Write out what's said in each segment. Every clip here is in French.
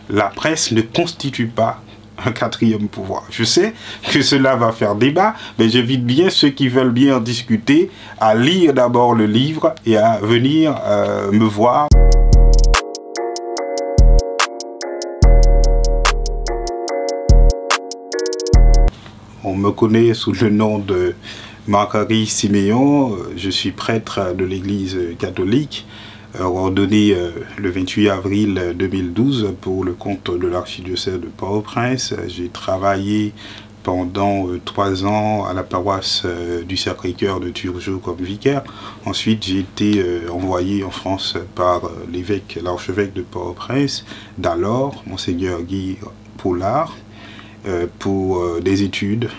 la presse ne constitue pas un quatrième pouvoir. Je sais que cela va faire débat, mais j'invite bien ceux qui veulent bien en discuter à lire d'abord le livre et à venir me voir. On me connaît sous le nom de Marc-Henri Siméon. Je suis prêtre de l'Église catholique, ordonné le 28 avril 2012 pour le compte de l'archidiocèse de Port-au-Prince. J'ai travaillé pendant 3 ans à la paroisse du Sacré-Cœur de Turgeau comme vicaire. Ensuite, j'ai été envoyé en France par l'évêque, l'archevêque de Port-au-Prince, d'alors, Monseigneur Guy Poulard, pour des études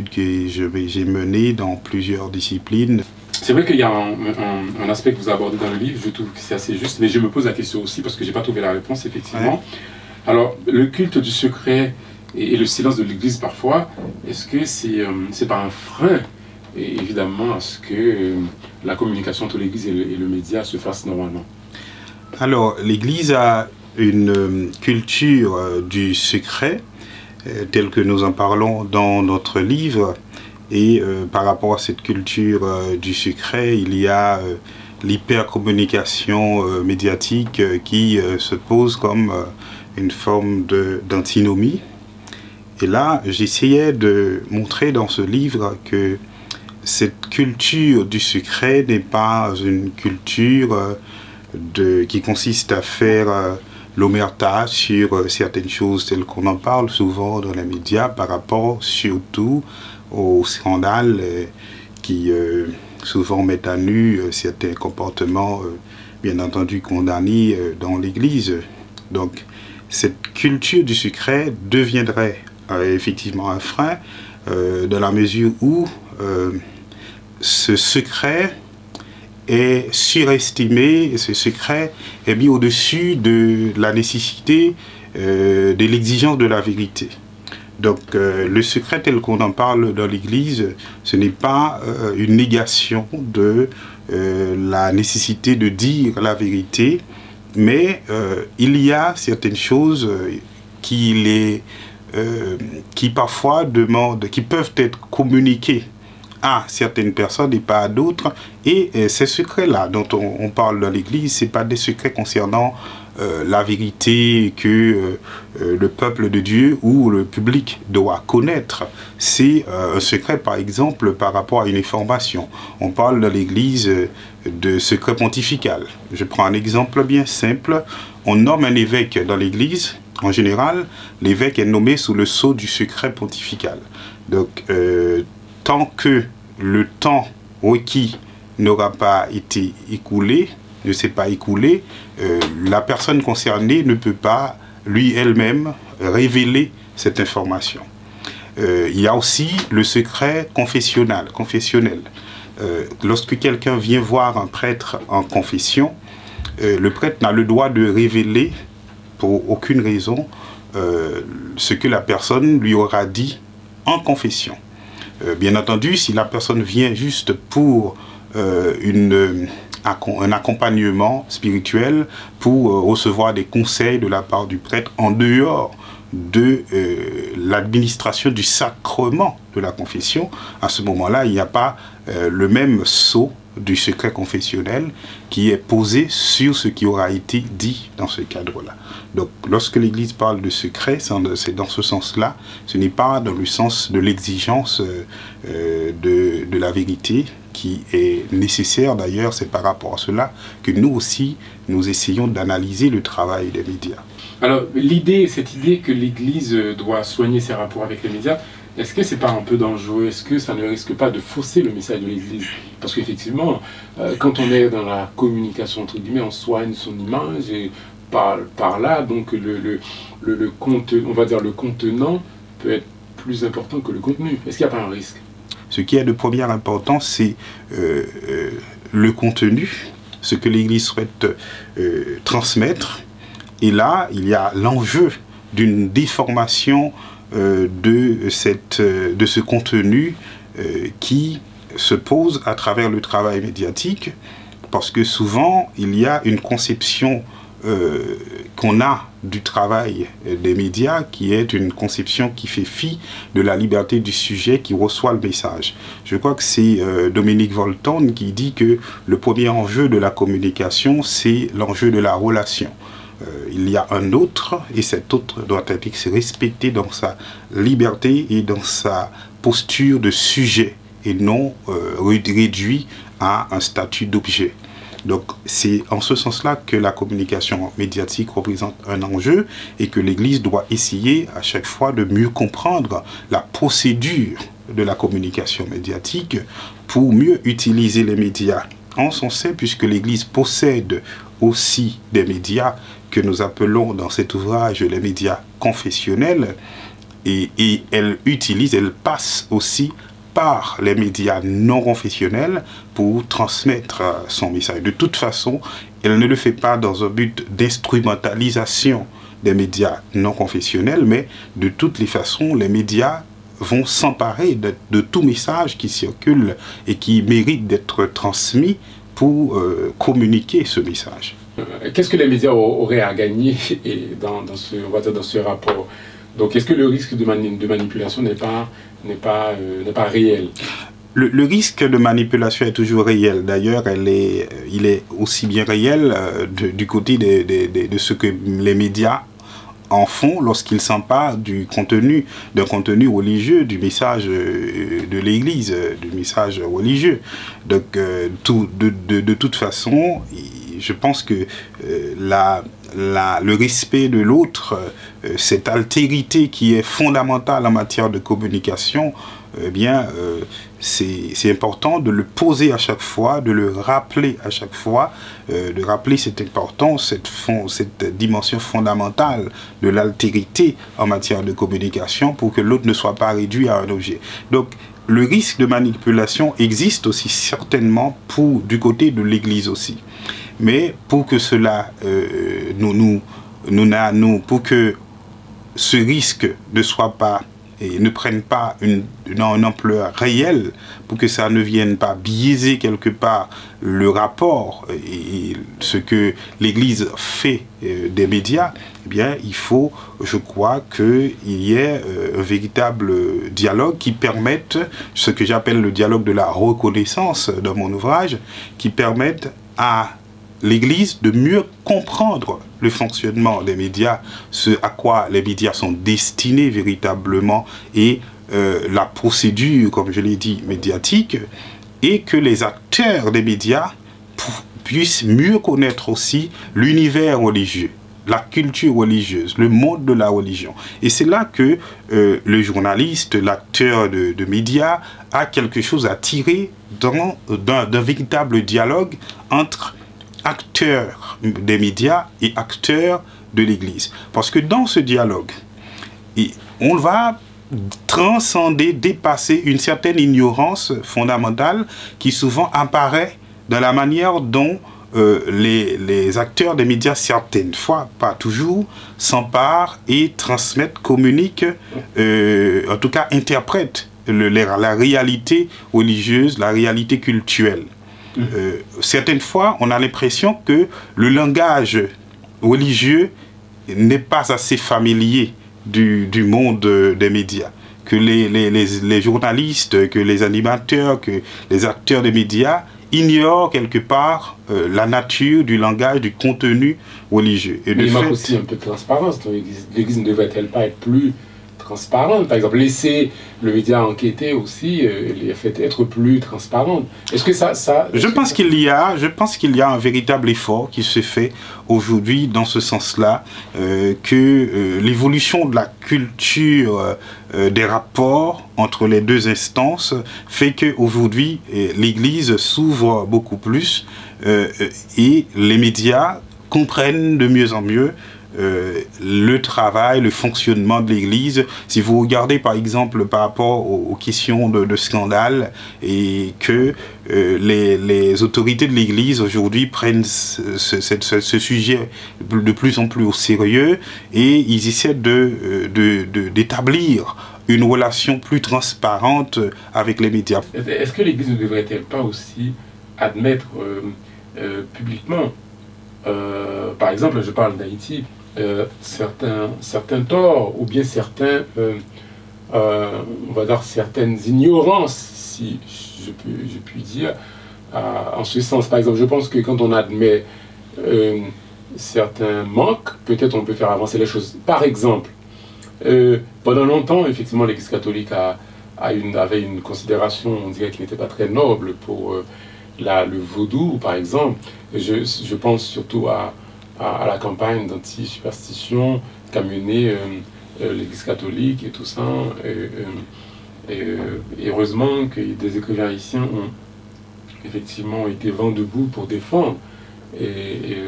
que j'ai menées dans plusieurs disciplines. C'est vrai qu'il y a un aspect que vous abordez dans le livre, je trouve que c'est assez juste, mais je me pose la question aussi parce que je n'ai pas trouvé la réponse, effectivement. Ouais. Alors, le culte du secret et le silence de l'Église parfois, est-ce que c'est pas un frein, évidemment, à ce que la communication entre l'Église et le média se fasse normalement? Alors, l'Église a une culture du secret, telle que nous en parlons dans notre livre. Et par rapport à cette culture du secret, il y a l'hypercommunication médiatique qui se pose comme une forme d'antinomie. Et là, j'essayais de montrer dans ce livre que cette culture du secret n'est pas une culture qui consiste à faire l'omerta sur certaines choses telles qu'on en parle souvent dans les médias par rapport surtout aux scandales qui souvent mettent à nu certains comportements bien entendu condamnés dans l'Église. Donc cette culture du secret deviendrait effectivement un frein dans la mesure où ce secret est surestimé, ce secret est mis au-dessus de la nécessité de l'exigence de la vérité. Donc le secret tel qu'on en parle dans l'Église, ce n'est pas une négation de la nécessité de dire la vérité, mais il y a certaines choses qui parfois qui peuvent être communiquées à certaines personnes et pas à d'autres. Et ces secrets-là dont on parle dans l'Église, ce n'est pas des secrets concernant la vérité que le peuple de Dieu ou le public doit connaître. C'est un secret, par exemple, par rapport à une information. On parle dans l'Église de secret pontifical. Je prends un exemple bien simple. On nomme un évêque dans l'Église. En général, l'évêque est nommé sous le sceau du secret pontifical. Donc, tant que le temps requis n'aura pas été écoulé, ne s'est pas écoulé, la personne concernée ne peut pas, elle-même, révéler cette information. Il y a aussi le secret confessionnel. Lorsque quelqu'un vient voir un prêtre en confession, le prêtre n'a le droit de révéler, pour aucune raison, ce que la personne lui aura dit en confession. Bien entendu, si la personne vient juste pour un accompagnement spirituel, pour recevoir des conseils de la part du prêtre en dehors de l'administration du sacrement de la confession, à ce moment-là, il n'y a pas le même sceau du secret confessionnel qui est posé sur ce qui aura été dit dans ce cadre-là. Donc, lorsque l'Église parle de secret, c'est dans ce sens-là, ce n'est pas dans le sens de l'exigence de la vérité qui est nécessaire. D'ailleurs, c'est par rapport à cela que nous aussi, nous essayons d'analyser le travail des médias. Alors, cette idée que l'Église doit soigner ses rapports avec les médias, est-ce que c'est pas un peu dangereux? Est-ce que ça ne risque pas de fausser le message de l'Église? Parce qu'effectivement, quand on est dans la communication, entre guillemets, on soigne son image et par là, donc on va dire le contenant peut être plus important que le contenu. Est-ce qu'il n'y a pas un risque? Ce qui est de première importance, c'est le contenu, ce que l'Église souhaite transmettre. Et là, il y a l'enjeu d'une déformation de ce contenu qui se pose à travers le travail médiatique, parce que souvent, il y a une conception qu'on a du travail des médias, qui est une conception qui fait fi de la liberté du sujet qui reçoit le message. Je crois que c'est Dominique Volton qui dit que le premier enjeu de la communication, c'est l'enjeu de la relation. Il y a un autre, et cet autre doit être respecté dans sa liberté et dans sa posture de sujet, et non réduit à un statut d'objet. Donc c'est en ce sens-là que la communication médiatique représente un enjeu et que l'Église doit essayer à chaque fois de mieux comprendre la procédure de la communication médiatique pour mieux utiliser les médias en son sein, puisque l'Église possède aussi des médias que nous appelons dans cet ouvrage les médias confessionnels, et elle passe aussi par les médias non confessionnels pour transmettre son message. De toute façon, elle ne le fait pas dans un but d'instrumentalisation des médias non confessionnels, mais de toutes les façons, les médias vont s'emparer de tout message qui circule et qui mérite d'être transmis pour communiquer ce message. Qu'est-ce que les médias auraient à gagner dans ce rapport? Donc, est-ce que le risque de manipulation n'est pas réel? Le risque de manipulation est toujours réel. D'ailleurs, il est aussi bien réel du côté de ce que les médias en font lorsqu'ils s'emparent d'un contenu religieux, du message de l'Église, du message religieux. Donc, de toute façon, je pense que le respect de l'autre, cette altérité qui est fondamentale en matière de communication, c'est important de le poser à chaque fois, de le rappeler à chaque fois, de rappeler cette importance, cette dimension fondamentale de l'altérité en matière de communication pour que l'autre ne soit pas réduit à un objet. Donc, le risque de manipulation existe aussi certainement du côté de l'Église aussi. Mais pour que cela, pour que ce risque ne soit pas et ne prenne pas une ampleur réelle, pour que ça ne vienne pas biaiser quelque part le rapport et ce que l'Église fait des médias, eh bien, il faut, je crois, qu'il y ait un véritable dialogue qui permette, ce que j'appelle le dialogue de la reconnaissance dans mon ouvrage, qui permette à l'Église de mieux comprendre le fonctionnement des médias, ce à quoi les médias sont destinés véritablement et la procédure, comme je l'ai dit, médiatique, et que les acteurs des médias puissent mieux connaître aussi l'univers religieux, la culture religieuse, le monde de la religion. Et c'est là que le journaliste, l'acteur de médias a quelque chose à tirer d'un véritable dialogue entre acteurs des médias et acteurs de l'Église. Parce que dans ce dialogue, on va transcender, dépasser une certaine ignorance fondamentale qui souvent apparaît dans la manière dont les acteurs des médias, certaines fois, pas toujours, s'emparent et transmettent, communiquent, en tout cas interprètent la réalité religieuse, la réalité culturelle. Certaines fois, on a l'impression que le langage religieux n'est pas assez familier du monde des médias, que les journalistes, que les animateurs, que les acteurs des médias ignorent quelque part la nature du langage, du contenu religieux. Et mais il manque aussi un peu de transparence. L'Église ne devrait-elle pas être plus transparente? Par exemple, laisser le média enquêter aussi, être plus transparente. Est-ce que ça je pense qu'il y a un véritable effort qui se fait aujourd'hui dans ce sens-là, que l'évolution de la culture des rapports entre les deux instances fait qu'aujourd'hui, l'Église s'ouvre beaucoup plus et les médias comprennent de mieux en mieux le travail, le fonctionnement de l'Église. Si vous regardez par exemple par rapport aux questions de scandale, et que les autorités de l'Église aujourd'hui prennent ce sujet de plus en plus au sérieux, et ils essaient d'établir une relation plus transparente avec les médias. Est-ce que l'Église ne devrait-elle pas aussi admettre publiquement par exemple, je parle d'Haïti, certains torts ou bien on va dire certaines ignorances, si je puis dire, en ce sens. Par exemple, je pense que quand on admet certains manques, peut-être on peut faire avancer les choses. Par exemple, pendant longtemps, effectivement, l'Église catholique avait une considération, on dirait qu'il n'était pas très noble pour le vaudou, par exemple. Je pense surtout à la campagne d'anti-superstition qu'a menée l'Église catholique et tout ça. Et heureusement que des écrivains haïtiens ont effectivement été vent debout pour défendre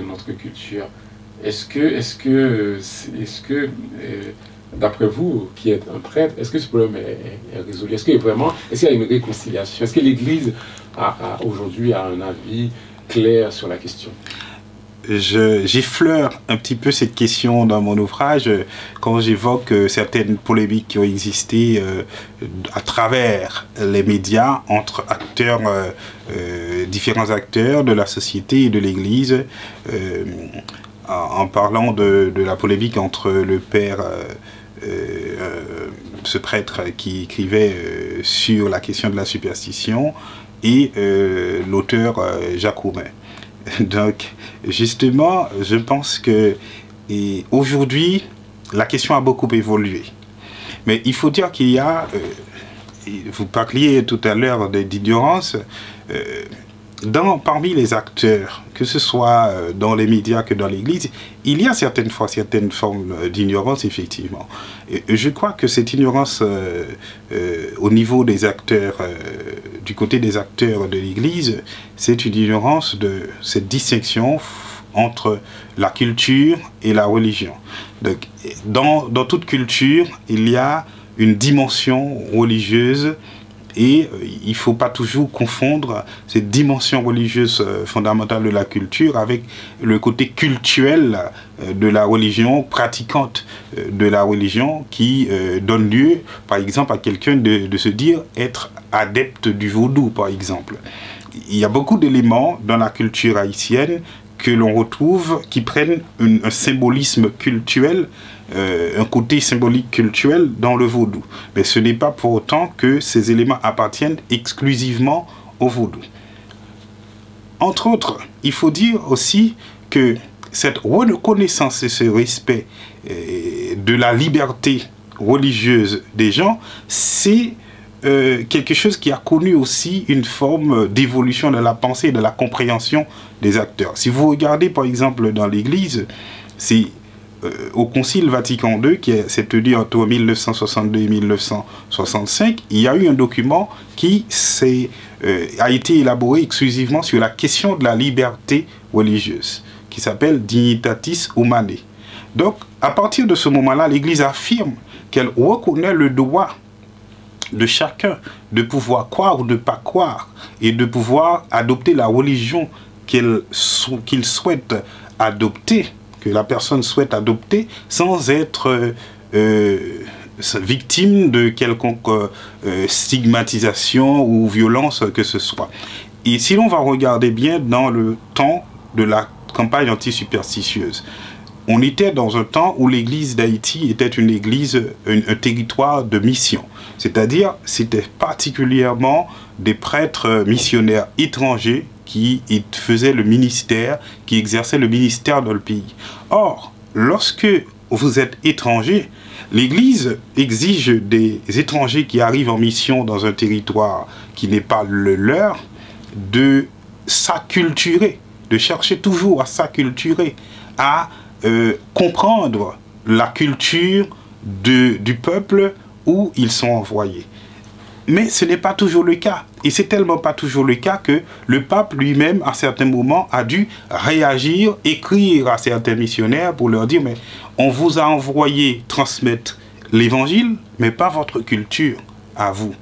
notre culture. Est-ce que d'après vous, qui êtes un prêtre, est-ce que ce problème est résolu? Est-ce qu'il y a une réconciliation? Est-ce que l'Église aujourd'hui a un avis clair sur la question? J'effleure un petit peu cette question dans mon ouvrage quand j'évoque certaines polémiques qui ont existé à travers les médias entre différents acteurs de la société et de l'Église, en parlant de la polémique entre le père, ce prêtre qui écrivait sur la question de la superstition, et l'auteur Jacoumet. Donc, justement, je pense que aujourd'hui, la question a beaucoup évolué. Mais il faut dire qu'il y a, vous parliez tout à l'heure d'ignorance, parmi les acteurs, que ce soit dans les médias que dans l'Église, il y a certaines formes d'ignorance, effectivement. Et je crois que cette ignorance, au niveau des acteurs, du côté des acteurs de l'Église, c'est une ignorance de cette distinction entre la culture et la religion. Donc, dans toute culture, il y a une dimension religieuse. Et il ne faut pas toujours confondre cette dimension religieuse fondamentale de la culture avec le côté cultuel de la religion, pratiquante de la religion, qui donne lieu, par exemple, à quelqu'un de se dire être adepte du vaudou, par exemple. Il y a beaucoup d'éléments dans la culture haïtienne que l'on retrouve qui prennent un symbolisme cultuel, un côté symbolique culturel dans le vaudou. Mais ce n'est pas pour autant que ces éléments appartiennent exclusivement au vaudou. Entre autres, il faut dire aussi que cette reconnaissance et ce respect de la liberté religieuse des gens, c'est quelque chose qui a connu aussi une forme d'évolution de la pensée et de la compréhension des acteurs. Si vous regardez par exemple dans l'Église, c'est au Concile Vatican II, qui s'est tenu entre 1962 et 1965, il y a eu un document qui a été élaboré exclusivement sur la question de la liberté religieuse, qui s'appelle Dignitatis Humanae. Donc, à partir de ce moment-là, l'Église affirme qu'elle reconnaît le droit de chacun de pouvoir croire ou de ne pas croire, et de pouvoir adopter la religion qu'il souhaite adopter, que la personne souhaite adopter, sans être victime de quelconque stigmatisation ou violence que ce soit. Et si l'on va regarder bien dans le temps de la campagne anti-superstitieuse, on était dans un temps où l'église d'Haïti était une église, un territoire de mission. C'est-à-dire, c'était particulièrement des prêtres missionnaires étrangers qui faisaient le ministère, qui exerçaient le ministère dans le pays. Or, lorsque vous êtes étranger, l'Église exige des étrangers qui arrivent en mission dans un territoire qui n'est pas le leur, de s'acculturer, de chercher toujours à s'acculturer, à comprendre la culture du peuple où ils sont envoyés. Mais ce n'est pas toujours le cas. Et c'est tellement pas toujours le cas que le pape lui-même, à certains moments, a dû réagir, écrire à certains missionnaires pour leur dire « Mais on vous a envoyé transmettre l'évangile, mais pas votre culture à vous. »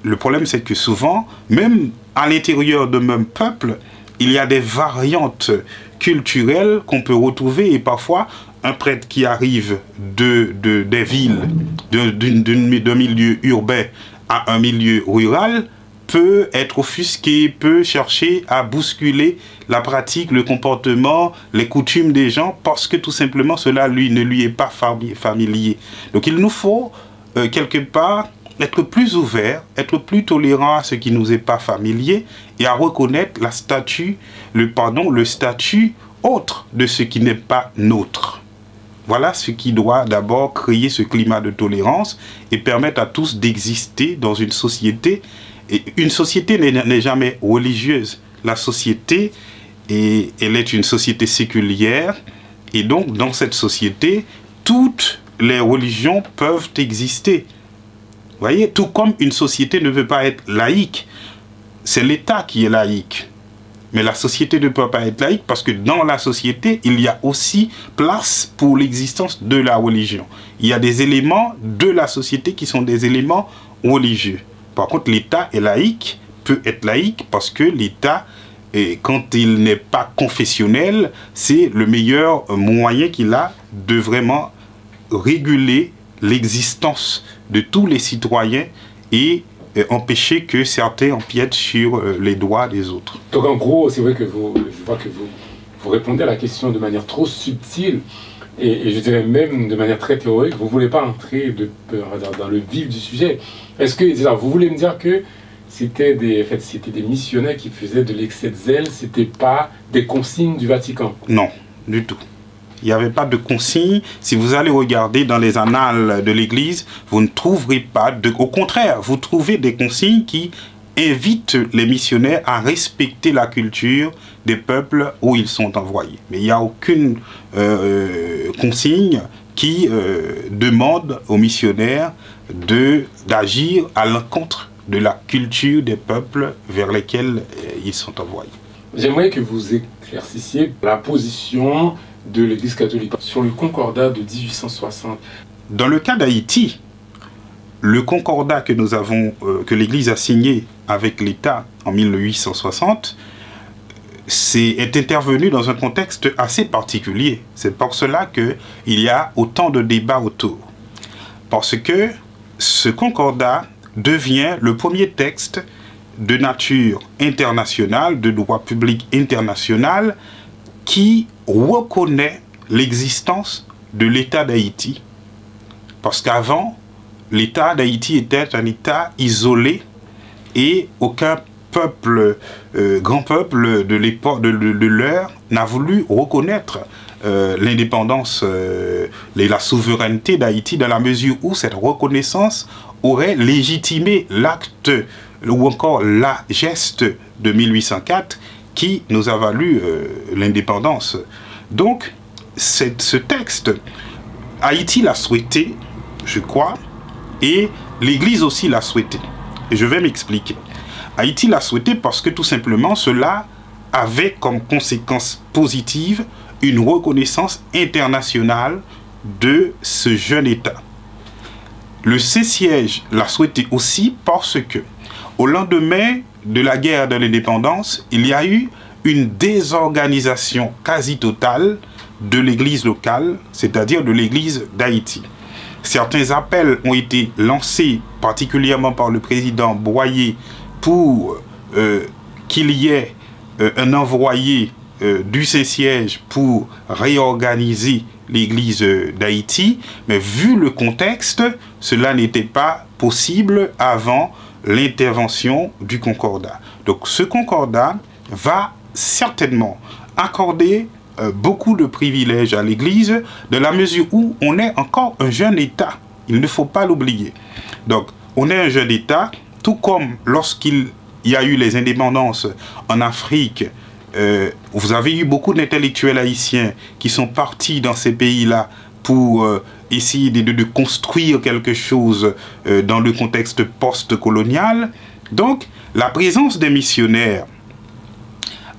Le problème, c'est que souvent, même à l'intérieur de même peuple, il y a des variantes culturelles qu'on peut retrouver, et parfois, un prêtre qui arrive des villes, d'un milieu urbain à un milieu rural, peut être offusqué, peut chercher à bousculer la pratique, le comportement, les coutumes des gens, parce que tout simplement cela ne lui est pas familier. Donc il nous faut quelque part être plus ouvert, être plus tolérant à ce qui nous est pas familier et à reconnaître le statut autre de ce qui n'est pas nôtre. Voilà ce qui doit d'abord créer ce climat de tolérance et permettre à tous d'exister dans une société. Et une société n'est jamais religieuse. La société, elle est une société séculière. Et donc, dans cette société, toutes les religions peuvent exister. Vous voyez, tout comme une société ne veut pas être laïque. C'est l'État qui est laïque. Mais la société ne peut pas être laïque parce que dans la société, il y a aussi place pour l'existence de la religion. Il y a des éléments de la société qui sont des éléments religieux. Par contre, l'État est laïque, peut être laïque parce que l'État, quand il n'est pas confessionnel, c'est le meilleur moyen qu'il a de vraiment réguler l'existence de tous les citoyens et empêcher que certains empiètent sur les droits des autres. Donc en gros, c'est vrai que je vois que vous répondez à la question de manière trop subtile et je dirais même de manière très théorique. Vous ne voulez pas entrer dans le vif du sujet. Est-ce que vous voulez me dire que c'était des missionnaires qui faisaient de l'excès de zèle, c'était pas des consignes du Vatican? Non, du tout. Il n'y avait pas de consignes. Si vous allez regarder dans les annales de l'Église, vous ne trouverez pas au contraire, vous trouvez des consignes qui invitent les missionnaires à respecter la culture des peuples où ils sont envoyés. Mais il n'y a aucune consigne qui demande aux missionnaires d'agir à l'encontre de la culture des peuples vers lesquels ils sont envoyés. J'aimerais que vous éclaircissiez la position de l'Église catholique sur le concordat de 1860. Dans le cas d'Haïti, le concordat que nous avons, que l'Église a signé avec l'État en 1860, est intervenu dans un contexte assez particulier. C'est pour cela qu'il y a autant de débats autour. Parce que ce concordat devient le premier texte de nature internationale, de droit public international, qui reconnaît l'existence de l'État d'Haïti. Parce qu'avant, l'État d'Haïti était un État isolé et aucun peuple, grand peuple de l'époque de l'heure n'a voulu reconnaître l'indépendance et la souveraineté d'Haïti dans la mesure où cette reconnaissance aurait légitimé l'acte ou encore la geste de 1804 qui nous a valu l'indépendance. Donc, ce texte, Haïti l'a souhaité, je crois, et l'Église aussi l'a souhaité. Et je vais m'expliquer. Haïti l'a souhaité parce que tout simplement cela avait comme conséquence positive une reconnaissance internationale de ce jeune État. Le Saint-Siège l'a souhaité aussi parce que, au lendemain de la guerre de l'indépendance, il y a eu une désorganisation quasi totale de l'église locale, c'est-à-dire de l'église d'Haïti. Certains appels ont été lancés, particulièrement par le président Boyer, pour qu'il y ait un envoyé du Saint-Siège pour réorganiser l'église d'Haïti, mais vu le contexte, cela n'était pas possible avant l'intervention du concordat. Donc ce concordat va certainement accorder beaucoup de privilèges à l'Église de la mesure où on est encore un jeune État. Il ne faut pas l'oublier. Donc on est un jeune État, tout comme lorsqu'il y a eu les indépendances en Afrique, vous avez eu beaucoup d'intellectuels haïtiens qui sont partis dans ces pays-là pour essayer de construire quelque chose dans le contexte post-colonial. Donc, la présence des missionnaires,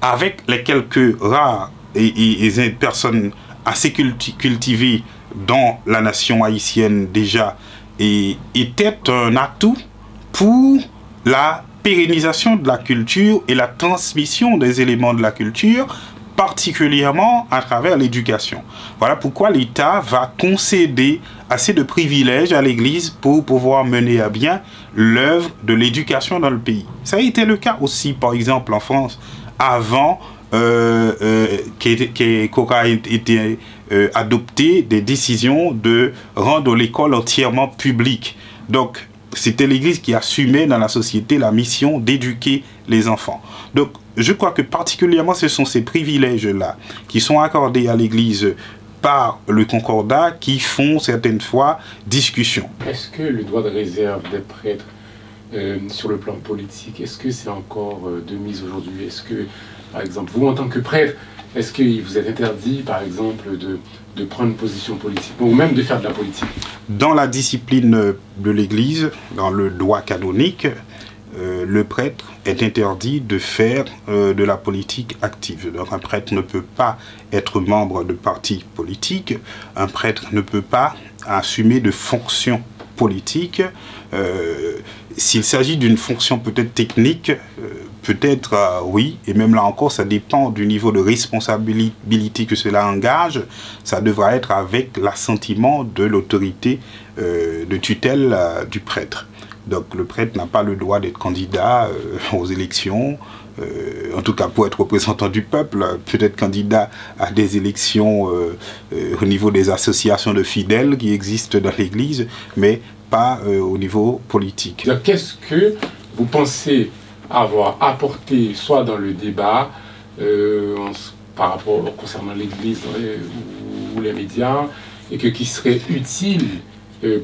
avec les quelques rares et personnes assez cultivées dans la nation haïtienne déjà, était un atout pour la pérennisation de la culture et la transmission des éléments de la culture particulièrement à travers l'éducation. Voilà pourquoi l'État va concéder assez de privilèges à l'Église pour pouvoir mener à bien l'œuvre de l'éducation dans le pays. Ça a été le cas aussi, par exemple, en France, avant qu'aura été adopté des décisions de rendre l'école entièrement publique. Donc, c'était l'Église qui assumait dans la société la mission d'éduquer les enfants. Donc, je crois que particulièrement, ce sont ces privilèges-là qui sont accordés à l'Église par le Concordat qui font certaines fois discussion. Est-ce que le droit de réserve des prêtres sur le plan politique, est-ce que c'est encore de mise aujourd'hui? Est-ce que, par exemple, vous en tant que prêtre, est-ce qu'il vous est interdit, par exemple, de prendre une position politique, ou même de faire de la politique? Dans la discipline de l'Église, dans le droit canonique, le prêtre est interdit de faire de la politique active. Donc un prêtre ne peut pas être membre de partis politiques, un prêtre ne peut pas assumer de fonctions politiques. S'il s'agit d'une fonction peut-être technique, peut-être oui, et même là encore, ça dépend du niveau de responsabilité que cela engage. Ça devra être avec l'assentiment de l'autorité de tutelle du prêtre. Donc le prêtre n'a pas le droit d'être candidat aux élections, en tout cas pour être représentant du peuple, peut-être candidat à des élections au niveau des associations de fidèles qui existent dans l'Église, mais pas au niveau politique. Qu'est-ce que vous pensez avoir apporté, soit dans le débat, par rapport concernant l'Église ou les médias, et qui serait utile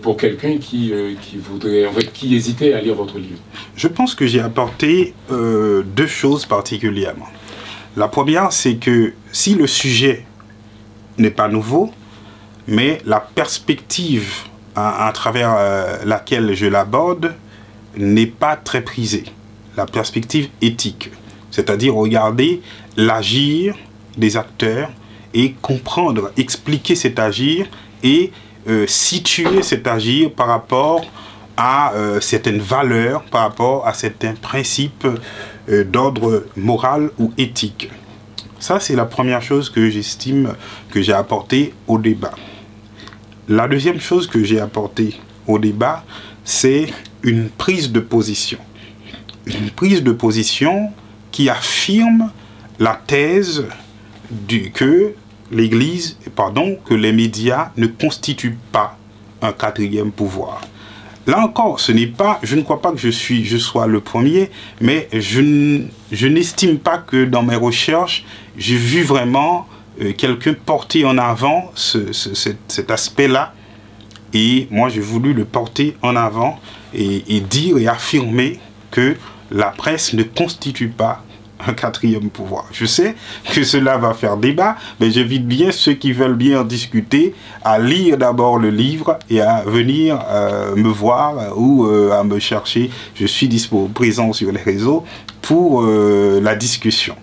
pour quelqu'un qui voudrait, en fait, qui hésitait à lire votre livre? Je pense que j'ai apporté deux choses particulièrement. La première, c'est que si le sujet n'est pas nouveau, mais la perspective à travers laquelle je l'aborde n'est pas très prisée. La perspective éthique, c'est-à-dire regarder l'agir des acteurs et comprendre, expliquer cet agir et situer cet agir par rapport à certaines valeurs, par rapport à certains principes d'ordre moral ou éthique. Ça, c'est la première chose que j'estime que j'ai apporté au débat. La deuxième chose que j'ai apportée au débat, c'est une prise de position. Une prise de position qui affirme la thèse que l'Église, que les médias ne constituent pas un quatrième pouvoir. Là encore, je ne crois pas que je sois le premier, mais je n'estime pas que dans mes recherches, j'ai vu vraiment quelqu'un porter en avant cet aspect-là. Et moi, j'ai voulu le porter en avant et dire et affirmer que la presse ne constitue pas un quatrième pouvoir. Je sais que cela va faire débat, mais j'invite bien ceux qui veulent bien en discuter à lire d'abord le livre et à venir me voir ou à me chercher. Je suis présent sur les réseaux pour la discussion.